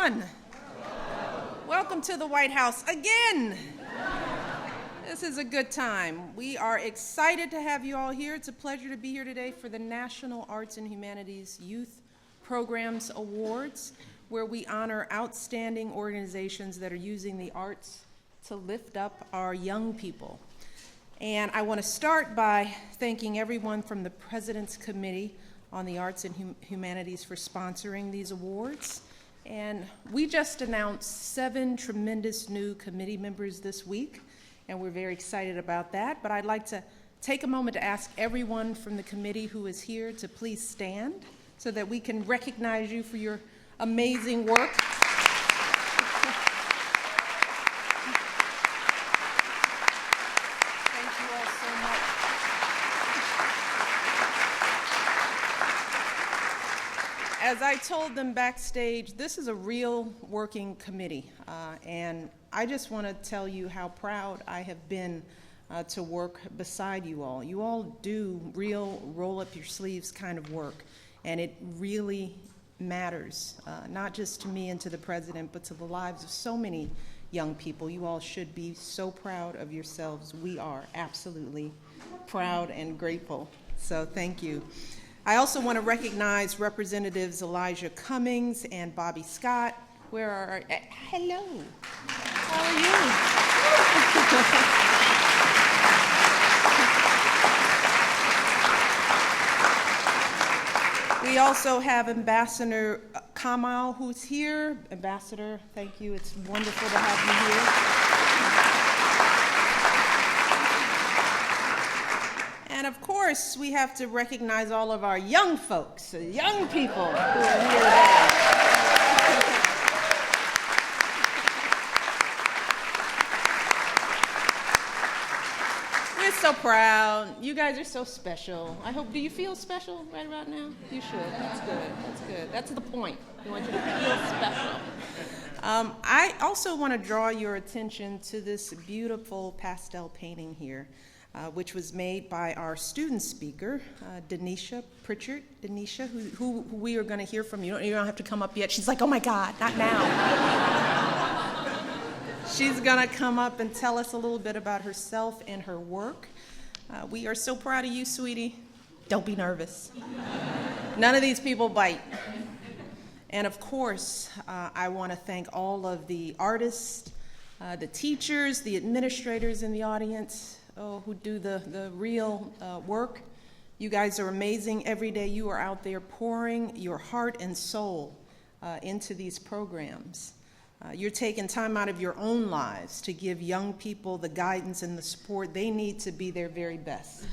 everyone. Welcome to the White House again. This is a good time. We are excited to have you all here. It's a pleasure to be here today for the National Arts and Humanities Youth Programs Awards, where we honor outstanding organizations that are using the arts to lift up our young people. And I want to start by thanking everyone from the President's Committee on the Arts and Humanities for sponsoring these awards. And we just announced 7 tremendous new committee members this week, and we're very excited about that. But I'd like to take a moment to ask everyone from the committee who is here to please stand so that we can recognize you for your amazing work. Thank you all so much. As I told them backstage, this is a real working committee, and I just want to tell you how proud I have been to work beside you all. You all do real roll-up-your-sleeves kind of work, and it really matters, not just to me and to the President, but to the lives of so many young people. You all should be so proud of yourselves. We are absolutely proud and grateful, so thank you. I also want to recognize Representatives Elijah Cummings and Bobby Scott. Where are, hello, how are you? We also have Ambassador Kamal, who's here. Ambassador, thank you. It's wonderful to have you here. And of course, we have to recognize all of our young folks, young people who are here today. We're so proud. You guys are so special. I hope, do you feel special right about now? You should. That's good. That's good. That's the point. We want you to feel special. I also want to draw your attention to this beautiful pastel painting here, which was made by our student speaker, Denisha Pritchard. Denisha, who we are going to hear from. You don't have to come up yet. She's like, oh my God, not now. She's going to come up and tell us a little bit about herself and her work. We are so proud of you, sweetie. Don't be nervous. None of these people bite. And of course, I want to thank all of the artists, the teachers, the administrators in the audience, who do the real work. You guys are amazing. Every day you are out there pouring your heart and soul into these programs. You're taking time out of your own lives to give young people the guidance and the support they need to be their very best.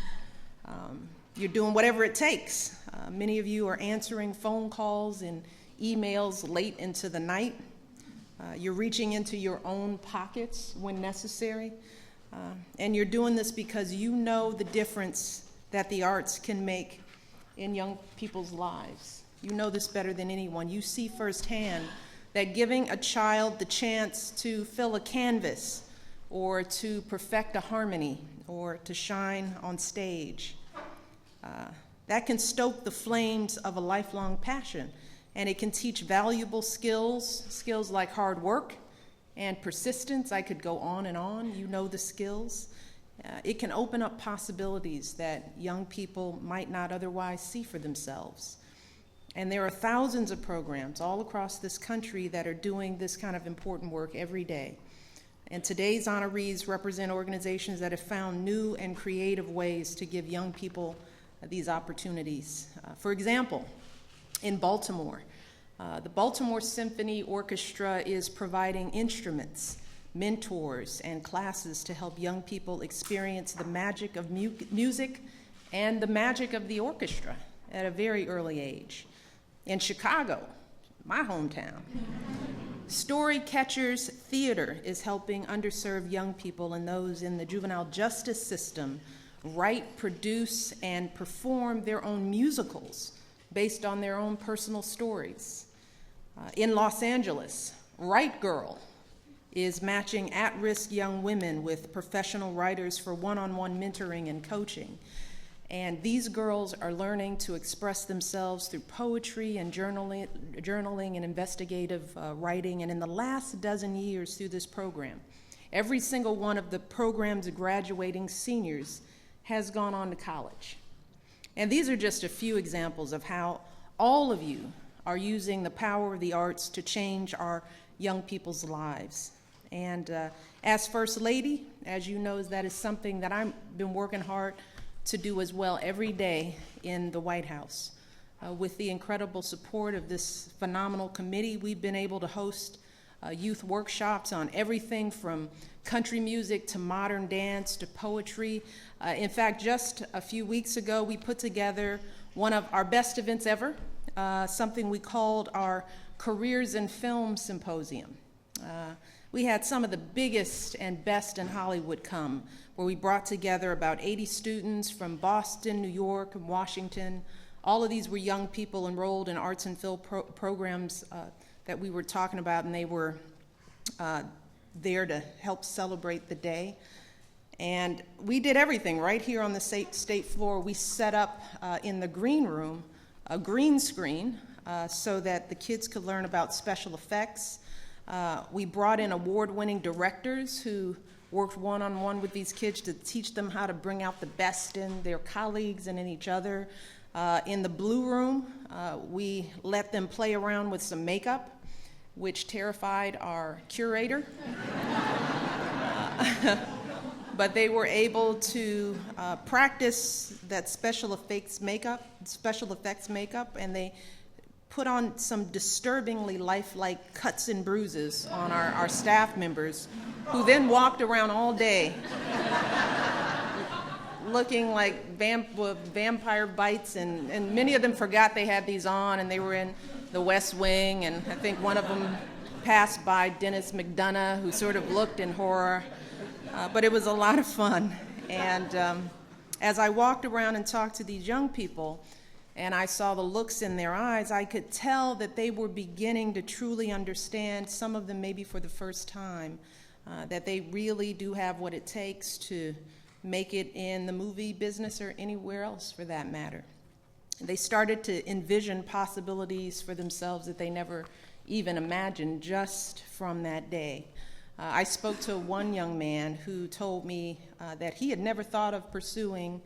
You're doing whatever it takes. Many of you are answering phone calls and emails late into the night. You're reaching into your own pockets when necessary. And you're doing this because you know the difference that the arts can make in young people's lives. You know this better than anyone. You see firsthand that giving a child the chance to fill a canvas or to perfect a harmony or to shine on stage, that can stoke the flames of a lifelong passion. And it can teach valuable skills like hard work and persistence. I could go on and on. You know the skills. It can open up possibilities that young people might not otherwise see for themselves. And there are thousands of programs all across this country that are doing this kind of important work every day. And today's honorees represent organizations that have found new and creative ways to give young people these opportunities. For example, in Baltimore, the Baltimore Symphony Orchestra is providing instruments, mentors, and classes to help young people experience the magic of music and the magic of the orchestra at a very early age. In Chicago, my hometown, Story Catchers Theater is helping underserved young people and those in the juvenile justice system write, produce, and perform their own musicals based on their own personal stories. In Los Angeles, Right Girl is matching at-risk young women with professional writers for one-on-one mentoring and coaching. And these girls are learning to express themselves through poetry and journaling and investigative writing. And in the last dozen years through this program, every single one of the program's graduating seniors has gone on to college. And these are just a few examples of how all of you are using the power of the arts to change our young people's lives. And as First Lady, as you know, that is something that I've been working hard to do as well every day in the White House. With the incredible support of this phenomenal committee, we've been able to host youth workshops on everything from country music to modern dance to poetry. In fact, just a few weeks ago, we put together one of our best events ever, something we called our Careers in Film Symposium. We had some of the biggest and best in Hollywood come, where we brought together about 80 students from Boston, New York, and Washington. All of these were young people enrolled in arts and film programs that we were talking about, and they were there to help celebrate the day. And we did everything right here on the state floor. We set up in the green room a green screen so that the kids could learn about special effects. We brought in award-winning directors who worked one-on-one with these kids to teach them how to bring out the best in their colleagues and in each other. In the blue room, we let them play around with some makeup, which terrified our curator. But they were able to practice that special effects makeup, and they put on some disturbingly lifelike cuts and bruises on our staff members, who then walked around all day looking like vampire bites, and many of them forgot they had these on, and they were in the West Wing, and I think one of them passed by Dennis McDonough, who sort of looked in horror, but it was a lot of fun. And as I walked around and talked to these young people, and I saw the looks in their eyes, I could tell that they were beginning to truly understand, some of them maybe for the first time, that they really do have what it takes to make it in the movie business or anywhere else for that matter. They started to envision possibilities for themselves that they never even imagined just from that day. I spoke to one young man who told me that he had never thought of pursuing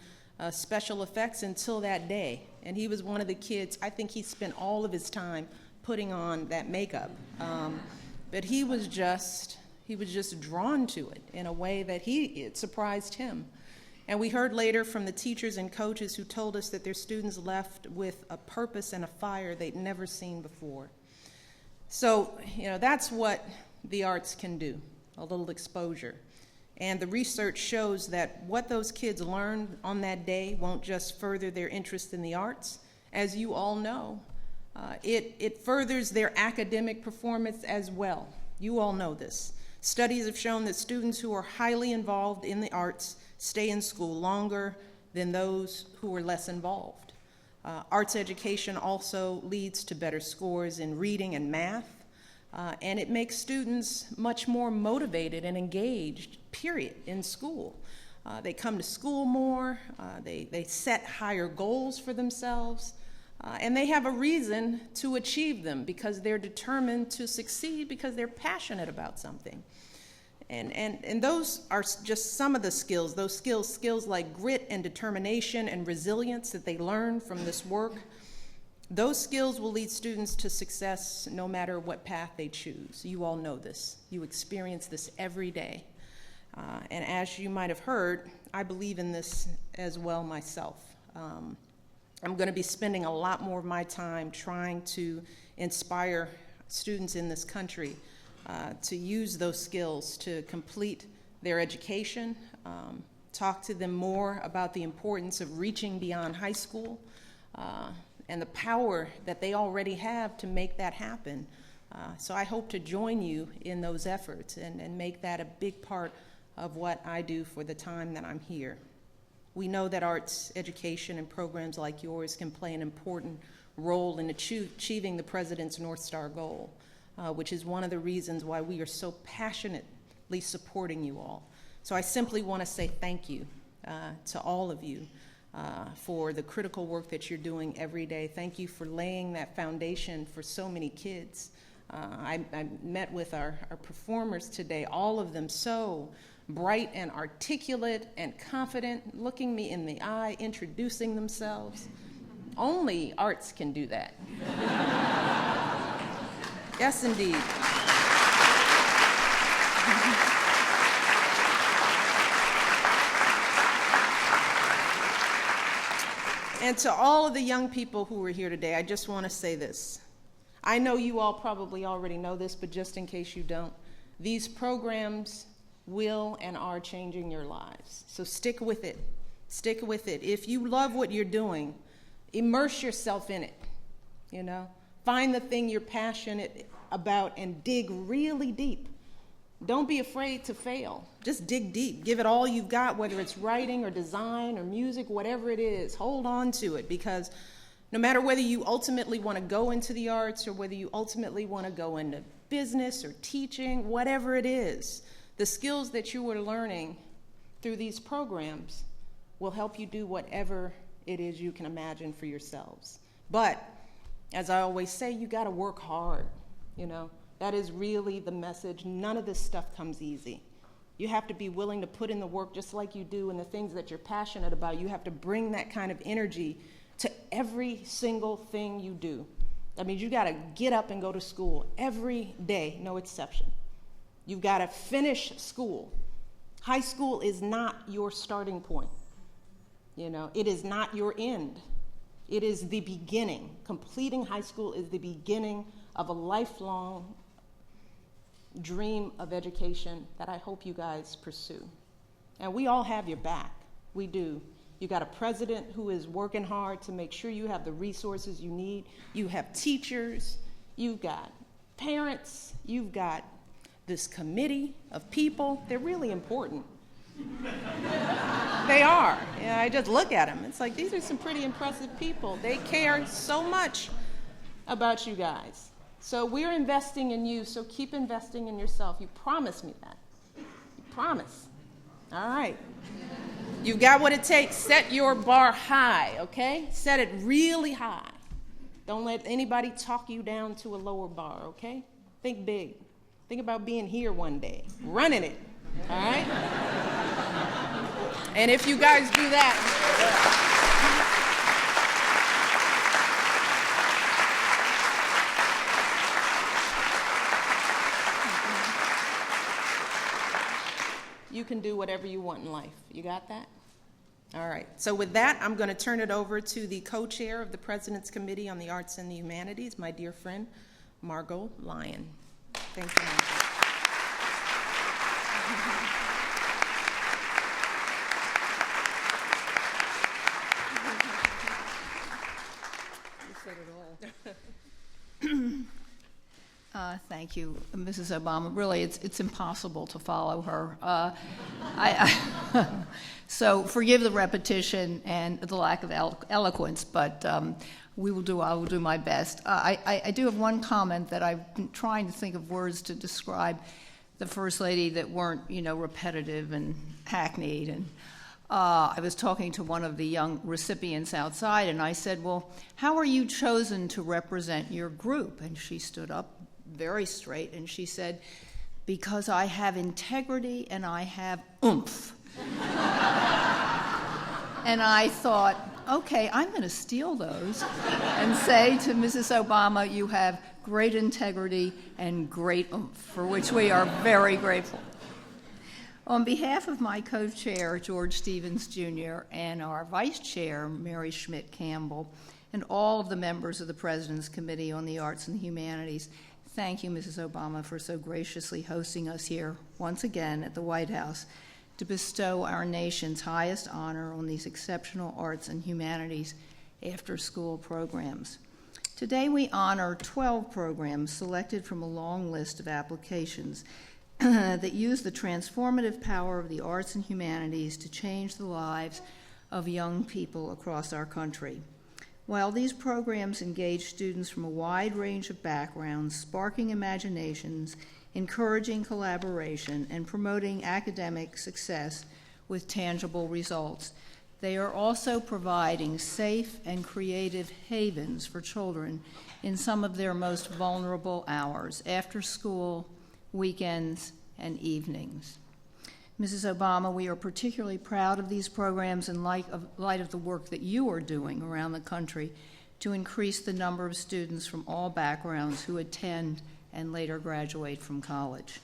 special effects until that day. And he was one of the kids, I think he spent all of his time putting on that makeup. But he was just drawn to it in a way that it surprised him. And we heard later from the teachers and coaches who told us that their students left with a purpose and a fire they'd never seen before. So, that's what the arts can do, a little exposure. And the research shows that what those kids learned on that day won't just further their interest in the arts. As you all know, it furthers their academic performance as well. You all know this. Studies have shown that students who are highly involved in the arts stay in school longer than those who are less involved. Arts education also leads to better scores in reading and math, and it makes students much more motivated and engaged, period, in school. They come to school more, they set higher goals for themselves, and they have a reason to achieve them because they're determined to succeed because they're passionate about something. And those are just some of the skills, those skills like grit and determination and resilience that they learn from this work. Those skills will lead students to success no matter what path they choose. You all know this. You experience this every day. And as you might have heard, I believe in this as well myself. I'm going to be spending a lot more of my time trying to inspire students in this country to use those skills to complete their education, talk to them more about the importance of reaching beyond high school, and the power that they already have to make that happen. So I hope to join you in those efforts and make that a big part of what I do for the time that I'm here. We know that arts education and programs like yours can play an important role in achieving the President's North Star goal, which is one of the reasons why we are so passionately supporting you all. So I simply want to say thank you to all of you for the critical work that you're doing every day. Thank you for laying that foundation for so many kids. I met with our performers today, all of them so bright and articulate and confident, looking me in the eye, introducing themselves. Only arts can do that. Yes, indeed. And to all of the young people who are here today, I just want to say this. I know you all probably already know this, but just in case you don't, these programs will and are changing your lives. So stick with it. Stick with it. If you love what you're doing, immerse yourself in it. You know, find the thing you're passionate about and dig really deep. Don't be afraid to fail. Just dig deep. Give it all you've got, whether it's writing or design or music, whatever it is. Hold on to it, because no matter whether you ultimately want to go into the arts or whether you ultimately want to go into business or teaching, whatever it is, the skills that you are learning through these programs will help you do whatever it is you can imagine for yourselves. But as I always say, you got to work hard, you know. That is really the message. None of this stuff comes easy. You have to be willing to put in the work just like you do in the things that you're passionate about. You have to bring that kind of energy to every single thing you do. That means you got to get up and go to school every day, no exception. You've got to finish school. High school is not your starting point. You know, it is not your end. It is the beginning. Completing high school is the beginning of a lifelong dream of education that I hope you guys pursue. And we all have your back. We do. You got a president who is working hard to make sure you have the resources you need. You have teachers. You've got parents. You've got this committee of people. They're really important. They are. Yeah, I just look at them. It's like, these are some pretty impressive people. They care so much about you guys. So we're investing in you, so keep investing in yourself. You promise me that. You promise. All right. You've got what it takes. Set your bar high, okay? Set it really high. Don't let anybody talk you down to a lower bar, okay? Think big. Think about being here one day, running it, all right? And if you guys do that, you can do whatever you want in life. You got that? All right. So with that, I'm going to turn it over to the co-chair of the President's Committee on the Arts and the Humanities, my dear friend, Margot Lyon. Thank you, Margot. You said it all. Thank you, Mrs. Obama. Really, it's impossible to follow her. So forgive the repetition and the lack of eloquence, but I will do my best. I do have one comment that I've been trying to think of words to describe the First Lady that weren't, repetitive and hackneyed. And I was talking to one of the young recipients outside, and I said, well, how are you chosen to represent your group? And she stood up very straight, and she said, because I have integrity and I have oomph. And I thought, okay, I'm going to steal those and say to Mrs. Obama, you have great integrity and great oomph, for which we are very grateful. On behalf of my co-chair, George Stevens, Jr., and our vice chair, Mary Schmidt Campbell, and all of the members of the President's Committee on the Arts and Humanities, thank you, Mrs. Obama, for so graciously hosting us here once again at the White House to bestow our nation's highest honor on these exceptional arts and humanities after-school programs. Today we honor 12 programs selected from a long list of applications that use the transformative power of the arts and humanities to change the lives of young people across our country. While these programs engage students from a wide range of backgrounds, sparking imaginations, encouraging collaboration, and promoting academic success with tangible results, They are also providing safe and creative havens for children in some of their most vulnerable hours, after school, weekends, and evenings. Mrs. Obama, we are particularly proud of these programs in light of the work that you are doing around the country to increase the number of students from all backgrounds who attend and later graduate from college.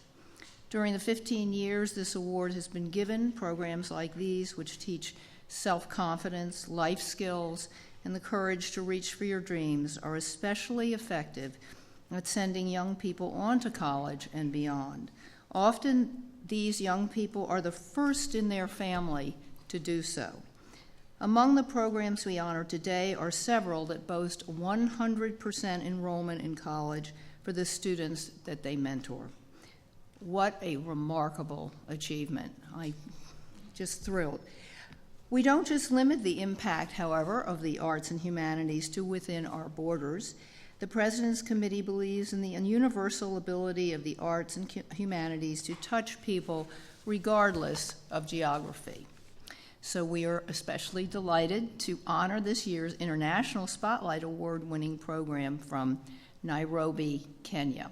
During the 15 years this award has been given, programs like these, which teach self-confidence, life skills, and the courage to reach for your dreams, are especially effective at sending young people on to college and beyond. Often, these young people are the first in their family to do so. Among the programs we honor today are several that boast 100% enrollment in college for the students that they mentor. What a remarkable achievement. I'm just thrilled. We don't just limit the impact, however, of the arts and humanities to within our borders. The President's Committee believes in the universal ability of the arts and humanities to touch people regardless of geography. So we are especially delighted to honor this year's International Spotlight Award-winning program from Nairobi, Kenya.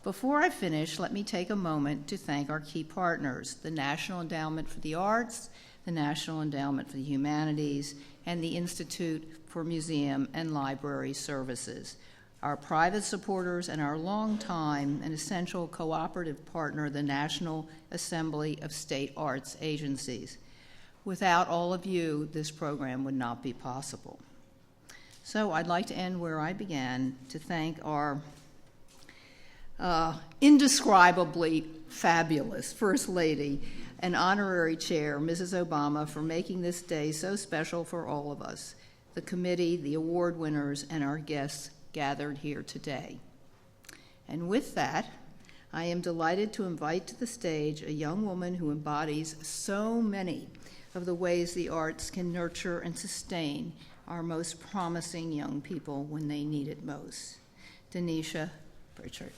Before I finish, let me take a moment to thank our key partners, the National Endowment for the Arts, the National Endowment for the Humanities, and the Institute for Museum and Library Services, our private supporters, and our longtime and essential cooperative partner, the National Assembly of State Arts Agencies. Without all of you, this program would not be possible. So I'd like to end where I began, to thank our indescribably fabulous First Lady and Honorary Chair, Mrs. Obama, for making this day so special for all of us, the committee, the award winners, and our guests gathered here today. And with that, I am delighted to invite to the stage a young woman who embodies so many of the ways the arts can nurture and sustain our most promising young people when they need it most. Denisha Pritchard.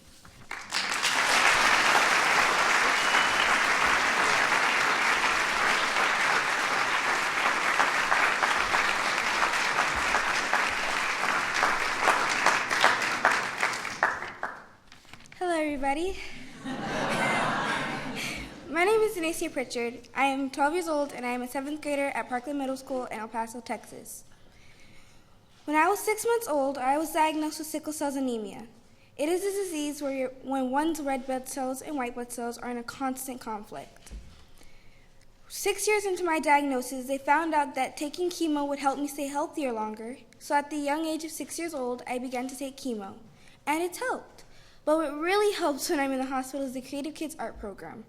Everybody. My name is Denisha Pritchard. I am 12 years old and I am a 7th grader at Parkland Middle School in El Paso, Texas. When I was 6 months old, I was diagnosed with sickle cell anemia. It is a disease when one's red blood cells and white blood cells are in a constant conflict. 6 years into my diagnosis, they found out that taking chemo would help me stay healthier longer. So at the young age of 6 years old, I began to take chemo, and it's helped. But what really helps when I'm in the hospital is the Creative Kids Art Program.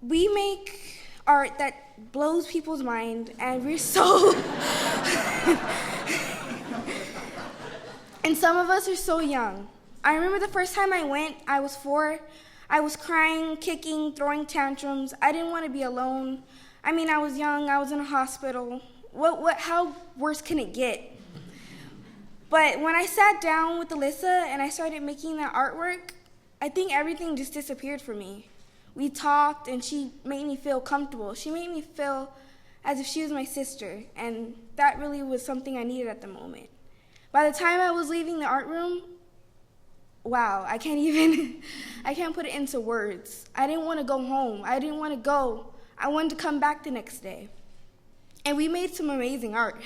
We make art that blows people's mind, and we're so... and some of us are so young. I remember the first time I went, I was 4. I was crying, kicking, throwing tantrums. I didn't want to be alone. I mean, I was young, I was in a hospital. How worse can it get? But when I sat down with Alyssa and I started making that artwork, I think everything just disappeared for me. We talked and she made me feel comfortable. She made me feel as if she was my sister, and that really was something I needed at the moment. By the time I was leaving the art room, wow, I can't put it into words. I didn't want to go home. I didn't want to go. I wanted to come back the next day. And we made some amazing art.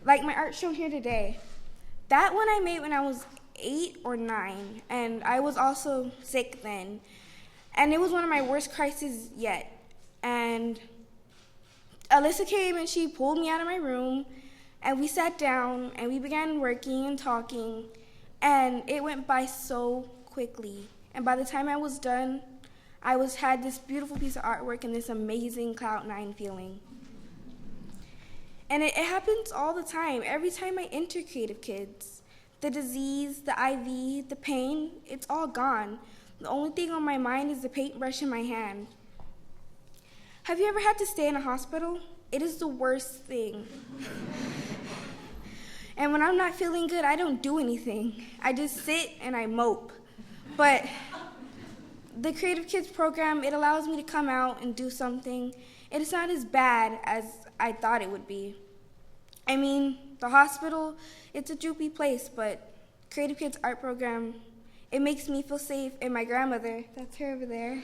Like my art shown here today. That one I made when I was 8 or 9, and I was also sick then. And it was one of my worst crises yet. And Alyssa came and she pulled me out of my room, and we sat down and we began working and talking, and it went by so quickly. And by the time I was done, I had this beautiful piece of artwork and this amazing Cloud 9 feeling. And it happens all the time. Every time I enter Creative Kids, the disease, the IV, the pain, it's all gone. The only thing on my mind is the paintbrush in my hand. Have you ever had to stay in a hospital? It is the worst thing. And when I'm not feeling good, I don't do anything. I just sit and I mope. But the Creative Kids program, it allows me to come out and do something. It is not as bad as I thought it would be. I mean, the hospital, it's a droopy place, but Creative Kids Art Program, it makes me feel safe, and my grandmother, that's her over there.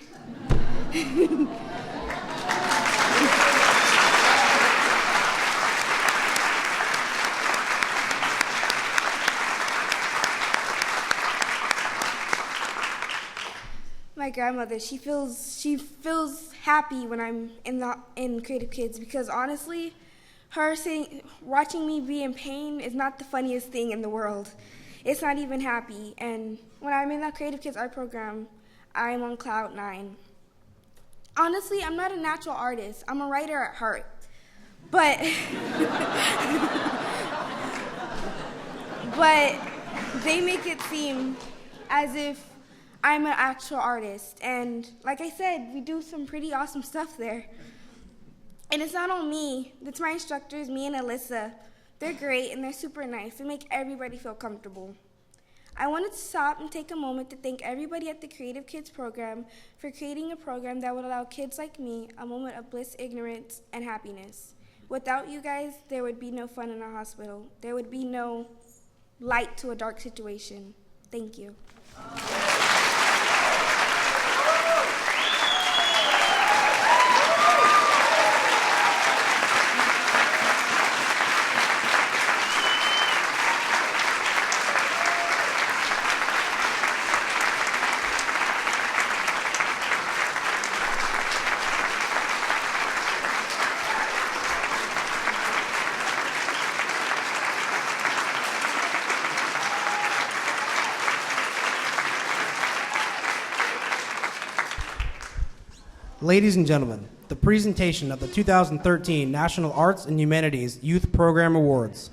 My grandmother, she feels happy when I'm in Creative Kids, because honestly, watching me be in pain is not the funniest thing in the world. It's not even happy. And when I'm in that Creative Kids Art Program, I'm on cloud 9. Honestly, I'm not a natural artist. I'm a writer at heart. But but they make it seem as if I'm an actual artist. And like I said, we do some pretty awesome stuff there. And it's not all me. It's my instructors, me and Alyssa. They're great and they're super nice. They make everybody feel comfortable. I wanted to stop and take a moment to thank everybody at the Creative Kids program for creating a program that would allow kids like me a moment of bliss, ignorance, and happiness. Without you guys, there would be no fun in our hospital. There would be no light to a dark situation. Thank you. Ladies and gentlemen, the presentation of the 2013 National Arts and Humanities Youth Program Awards.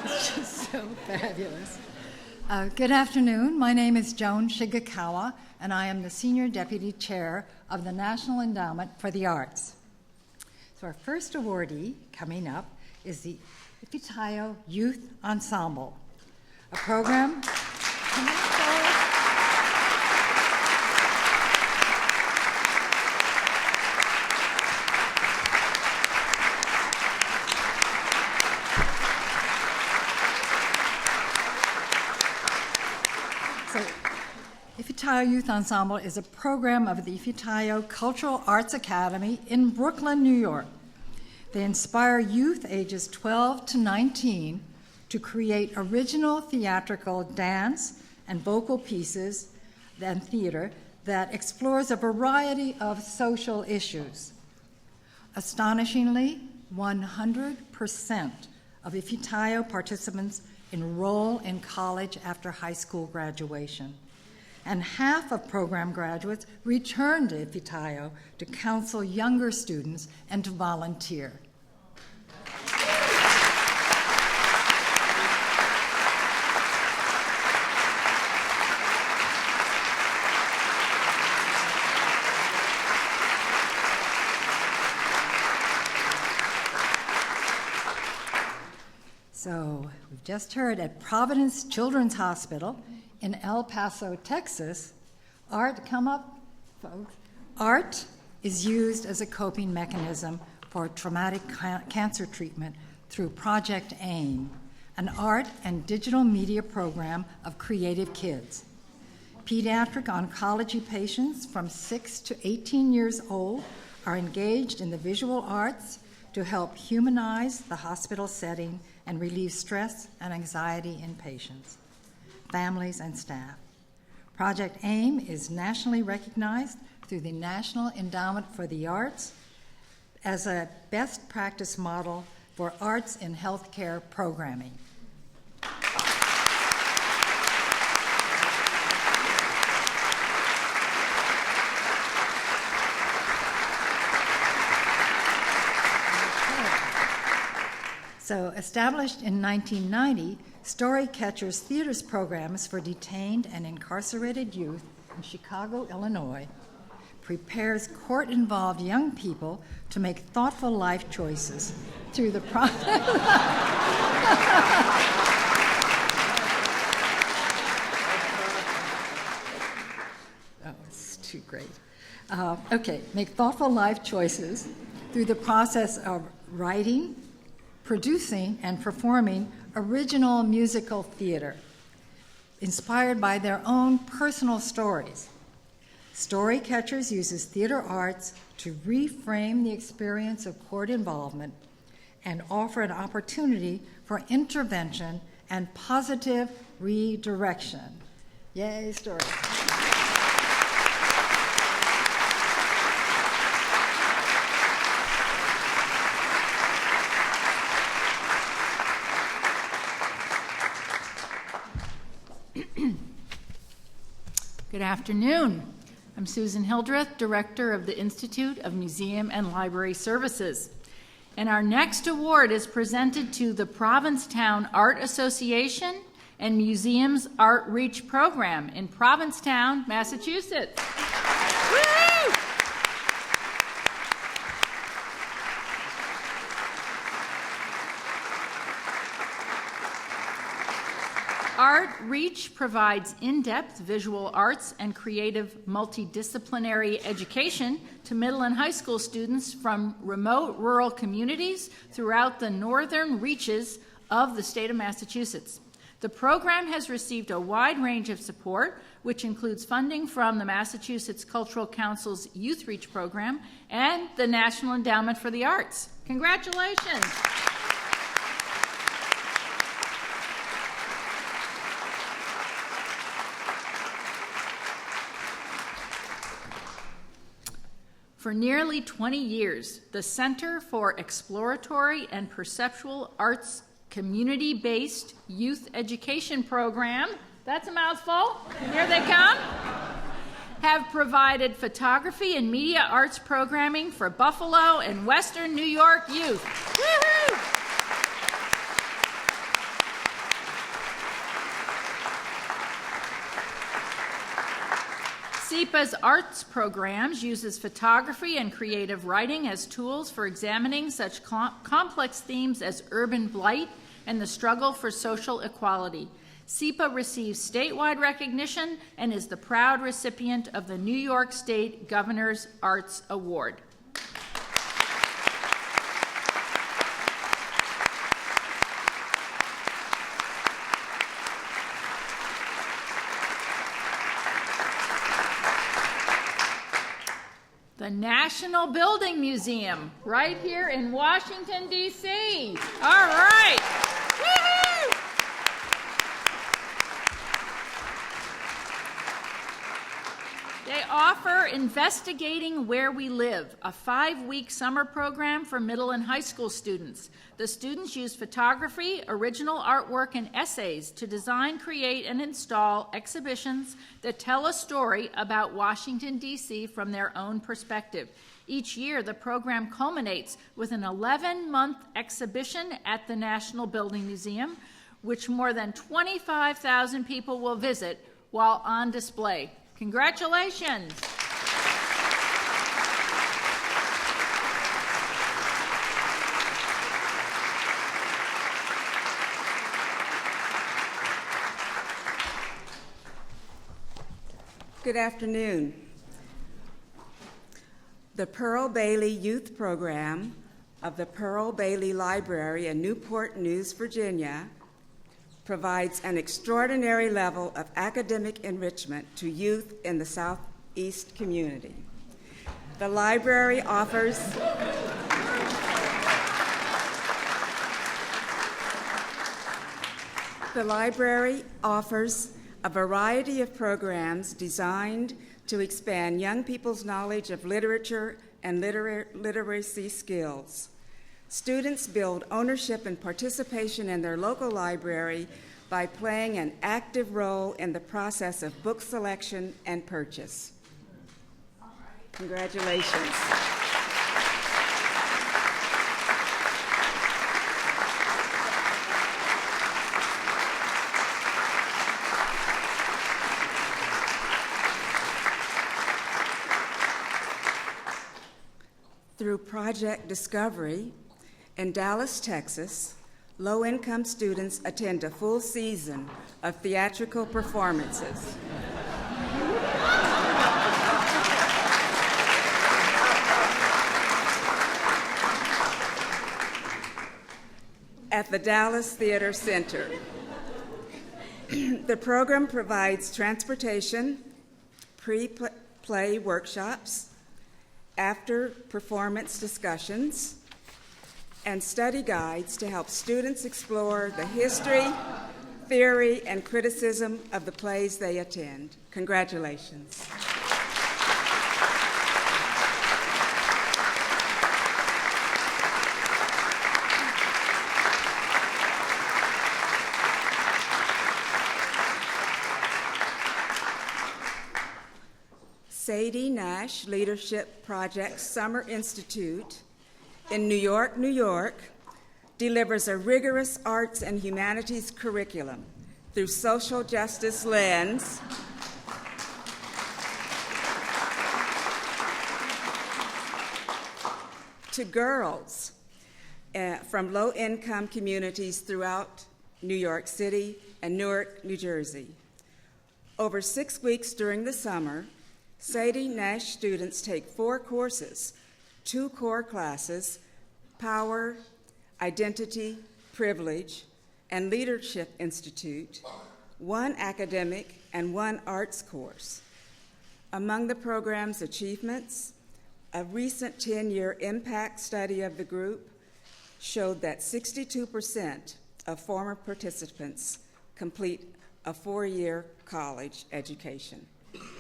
It's just so fabulous. Good afternoon. My name is Joan Shigakawa, and I am the Senior Deputy Chair of the National Endowment for the Arts. So our first awardee coming up is the Ifitayo Youth Ensemble, a program. Ifitayo Youth Ensemble is a program of the Ifitayo Cultural Arts Academy in Brooklyn, New York. They inspire youth ages 12 to 19 to create original theatrical dance and vocal pieces and theater that explores a variety of social issues. Astonishingly, 100% of Ifitayo participants enroll in college after high school graduation. And half of program graduates return to Ifitayo to counsel younger students and to volunteer. So we've just heard at Providence Children's Hospital in El Paso, Texas, come up, folks. Art is used as a coping mechanism for traumatic cancer treatment through Project AIM, an art and digital media program of Creative Kids. Pediatric oncology patients from 6 to 18 years old are engaged in the visual arts to help humanize the hospital setting and relieve stress and anxiety in patients, families, and staff. Project AIM is nationally recognized through the National Endowment for the Arts as a best practice model for arts in healthcare programming. So, established in 1990, Story Catchers Theater's programs for detained and incarcerated youth in Chicago, Illinois, prepares court-involved young people to make thoughtful life choices through the process. Oh, it's too great. Okay, make thoughtful life choices through the process of writing, producing, and performing original musical theater, inspired by their own personal stories. Story Catchers uses theater arts to reframe the experience of court involvement and offer an opportunity for intervention and positive redirection. Yay, Story. Good afternoon. I'm Susan Hildreth, Director of the Institute of Museum and Library Services. And our next award is presented to the Provincetown Art Association and Museums Art Reach Program in Provincetown, Massachusetts. Woo! Art Reach provides in-depth visual arts and creative multidisciplinary education to middle and high school students from remote rural communities throughout the northern reaches of the state of Massachusetts. The program has received a wide range of support, which includes funding from the Massachusetts Cultural Council's Youth Reach program and the National Endowment for the Arts. Congratulations. For nearly 20 years, the Center for Exploratory and Perceptual Arts community-based youth education program, that's a mouthful, here they come, have provided photography and media arts programming for Buffalo and Western New York youth. Woo-hoo! SEPA's arts programs uses photography and creative writing as tools for examining such complex themes as urban blight and the struggle for social equality. SEPA receives statewide recognition and is the proud recipient of the New York State Governor's Arts Award. The National Building Museum, right here in Washington, D.C. All right. Woo-hoo! They offer Investigating Where We Live, a 5-week summer program for middle and high school students. The students use photography, original artwork, and essays to design, create, and install exhibitions that tell a story about Washington, D.C. from their own perspective. Each year, the program culminates with an 11-month exhibition at the National Building Museum, which more than 25,000 people will visit while on display. Congratulations. Good afternoon. The Pearl Bailey Youth Program of the Pearl Bailey Library in Newport News, Virginia, provides an extraordinary level of academic enrichment to youth in the Southeast community. The library offers a variety of programs designed to expand young people's knowledge of literature and literacy skills. Students build ownership and participation in their local library by playing an active role in the process of book selection and purchase. Congratulations. Through Project Discovery, In Dallas, Texas, low-income students attend a full season of theatrical performances. At the Dallas Theater Center. The program provides transportation, pre-play workshops, after-performance discussions, and study guides to help students explore the history, theory, and criticism of the plays they attend. Congratulations. Sadie Nash Leadership Project Summer Institute in New York, New York, delivers a rigorous arts and humanities curriculum through social justice lens to girls from low-income communities throughout New York City and Newark, New Jersey. Over 6 weeks during the summer, Sadie Nash students take 4 courses, 2 core classes, Power, Identity, Privilege, and Leadership Institute, 1 academic and 1 arts course. Among the program's achievements, a recent 10-year impact study of the group showed that 62% of former participants complete a 4-year college education.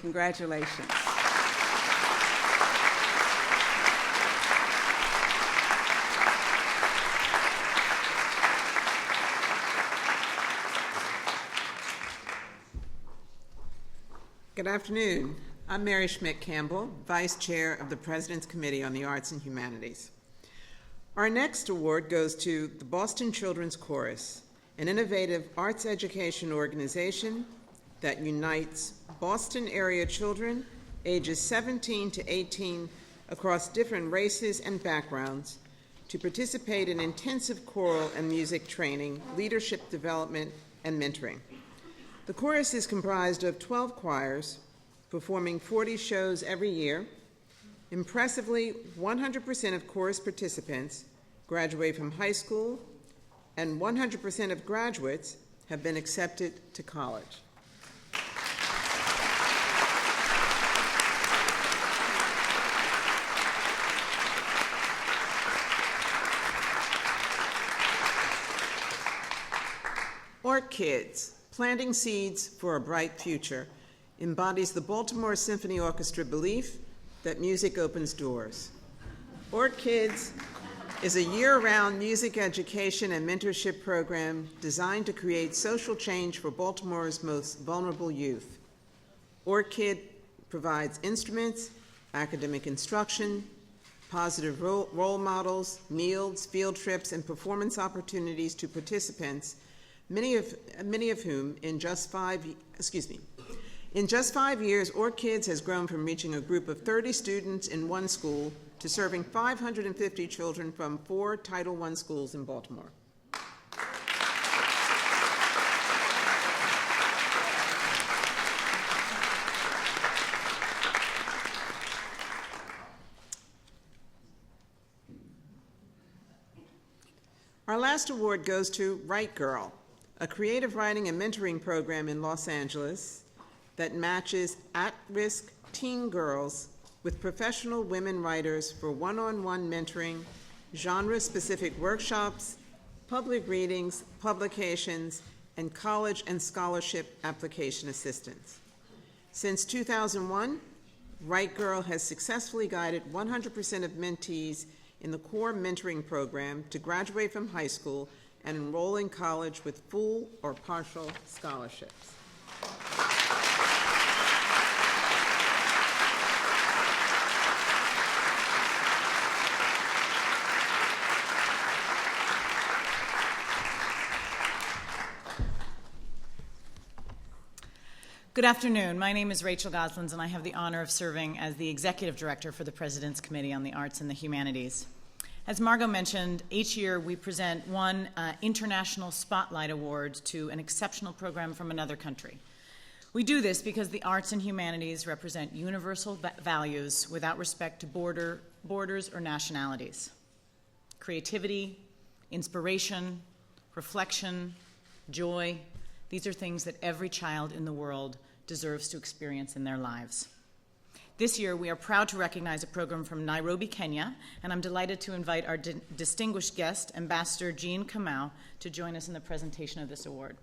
Congratulations. Good afternoon. I'm Mary Schmidt-Campbell, Vice Chair of the President's Committee on the Arts and Humanities. Our next award goes to the Boston Children's Chorus, an innovative arts education organization that unites Boston area children ages 17 to 18 across different races and backgrounds to participate in intensive choral and music training, leadership development, and mentoring. The chorus is comprised of 12 choirs performing 40 shows every year. Impressively, 100% of chorus participants graduate from high school, and 100% of graduates have been accepted to college. Kids, Planting Seeds for a Bright Future, embodies the Baltimore Symphony Orchestra belief that music opens doors. Kids is a year-round music education and mentorship program designed to create social change for Baltimore's most vulnerable youth. Kid provides instruments, academic instruction, positive role models, meals, field trips, and performance opportunities to participants, many of whom in just 5 years, Kids has grown from reaching a group of 30 students in one school to serving 550 children from 4 Title I schools in Baltimore. Our last award goes to Write Girl, a creative writing and mentoring program in Los Angeles that matches at-risk teen girls with professional women writers for one-on-one mentoring, genre-specific workshops, public readings, publications, and college and scholarship application assistance. Since 2001, Write Girl has successfully guided 100% of mentees in the core mentoring program to graduate from high school and enroll in college with full or partial scholarships. Good afternoon. My name is Rachel Goslins, and I have the honor of serving as the Executive Director for the President's Committee on the Arts and the Humanities. As Margot mentioned, each year we present one International Spotlight Award to an exceptional program from another country. We do this because the arts and humanities represent universal values without respect to borders or nationalities. Creativity, inspiration, reflection, joy, these are things that every child in the world deserves to experience in their lives. This year, we are proud to recognize a program from Nairobi, Kenya, and I'm delighted to invite our distinguished guest, Ambassador Jean Kamau, to join us in the presentation of this award.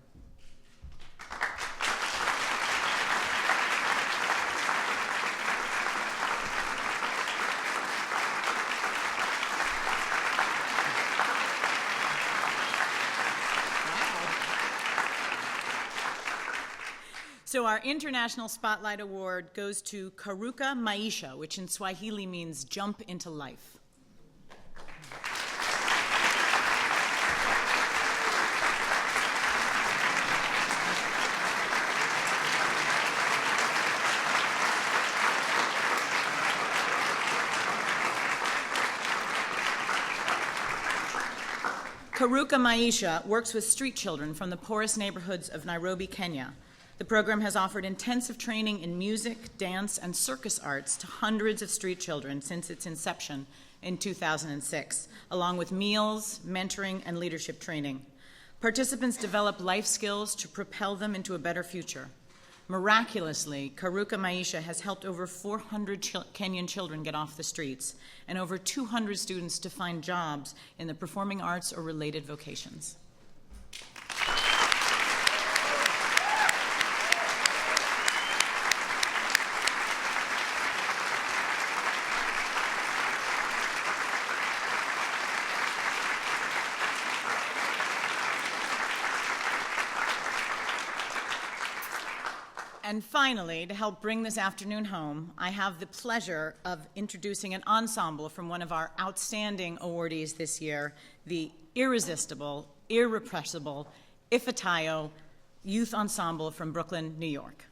So our International Spotlight Award goes to Karuka Maisha, which in Swahili means jump into life. Karuka Maisha works with street children from the poorest neighborhoods of Nairobi, Kenya. The program has offered intensive training in music, dance, and circus arts to hundreds of street children since its inception in 2006, along with meals, mentoring, and leadership training. Participants develop life skills to propel them into a better future. Miraculously, Karuka Maisha has helped over 400 Kenyan children get off the streets and over 200 students to find jobs in the performing arts or related vocations. And finally, to help bring this afternoon home, I have the pleasure of introducing an ensemble from one of our outstanding awardees this year, the irresistible, irrepressible Ifatayo Youth Ensemble from Brooklyn, New York.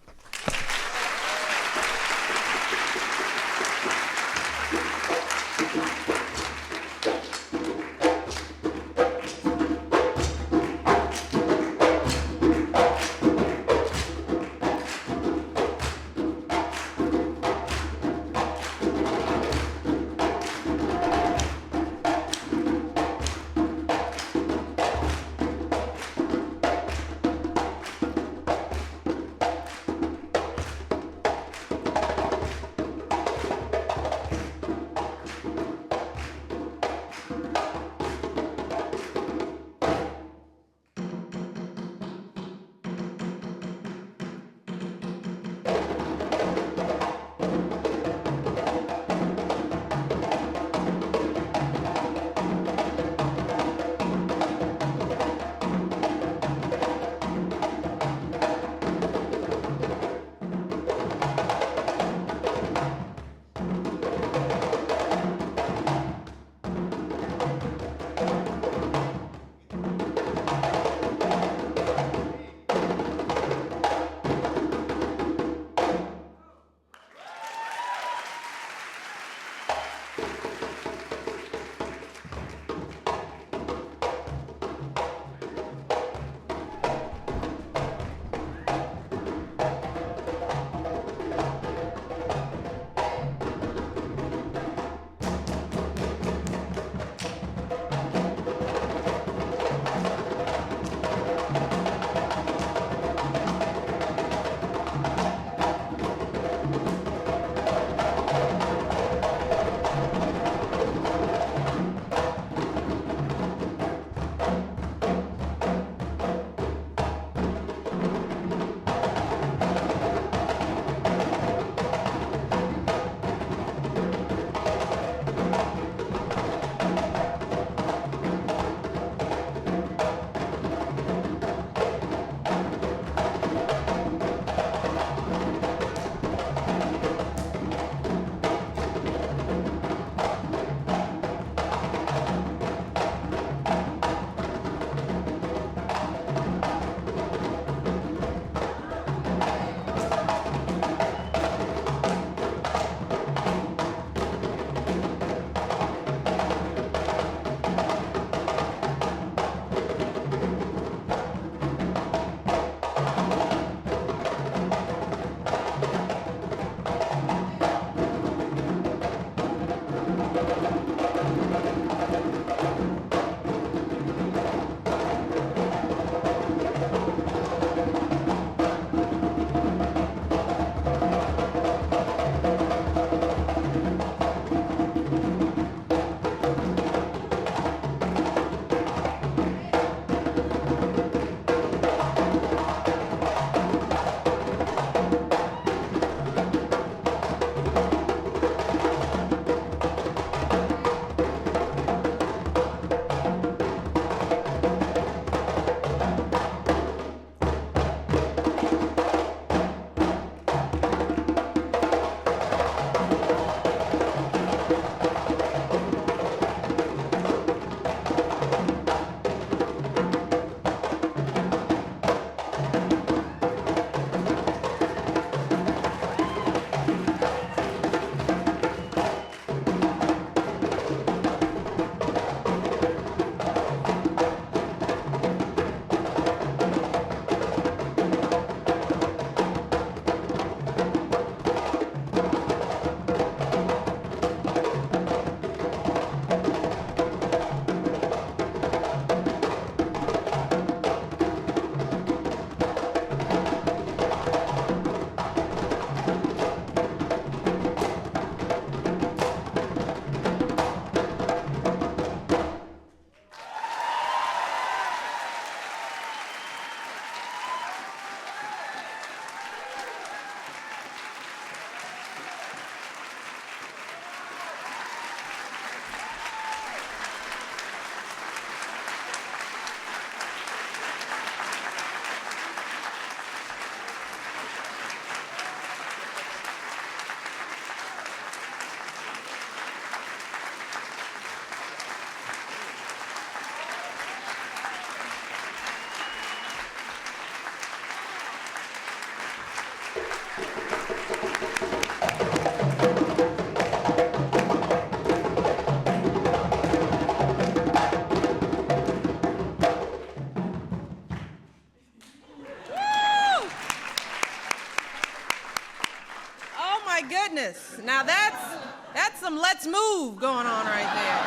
that's some let's move going on right there.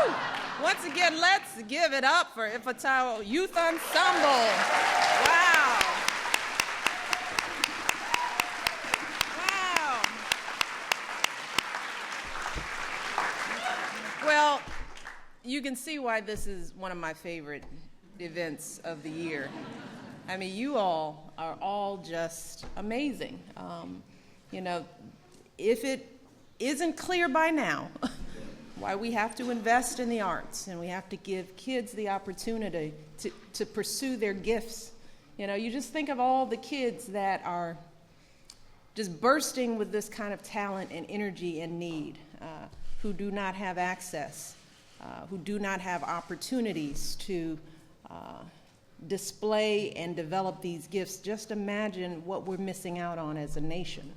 Woo! Once again, let's give it up for Ifatawa Youth Ensemble. Wow. Wow. Well, you can see why this is one of my favorite events of the year. I mean, you all are all just amazing. You know, if it isn't clear by now why we have to invest in the arts and we have to give kids the opportunity to pursue their gifts, you know, you just think of all the kids that are just bursting with this kind of talent and energy and need, who do not have access, who do not have opportunities to display and develop these gifts. Just imagine what we're missing out on as a nation.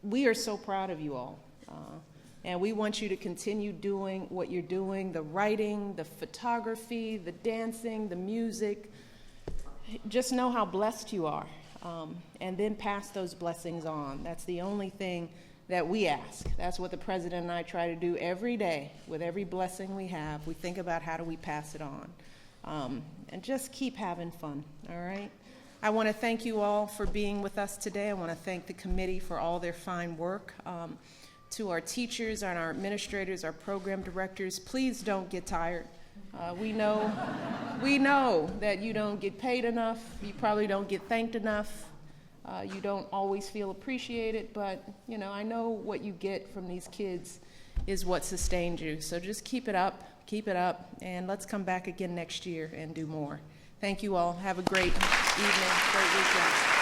We are so proud of you all, and we want you to continue doing what you're doing, the writing, the photography, the dancing, the music. Just know how blessed you are, and then pass those blessings on. That's the only thing that we ask. That's what the president and I try to do every day. With every blessing we have, we think about how do we pass it on, and just keep having fun, all right? I want to thank you all for being with us today. I want to thank the committee for all their fine work. To our teachers and our administrators, our program directors, please don't get tired. We know that you don't get paid enough. You probably don't get thanked enough. You don't always feel appreciated, but you know, I know what you get from these kids is what sustains you. So just keep it up, and let's come back again next year and do more. Thank you all. Have a great evening, great weekend.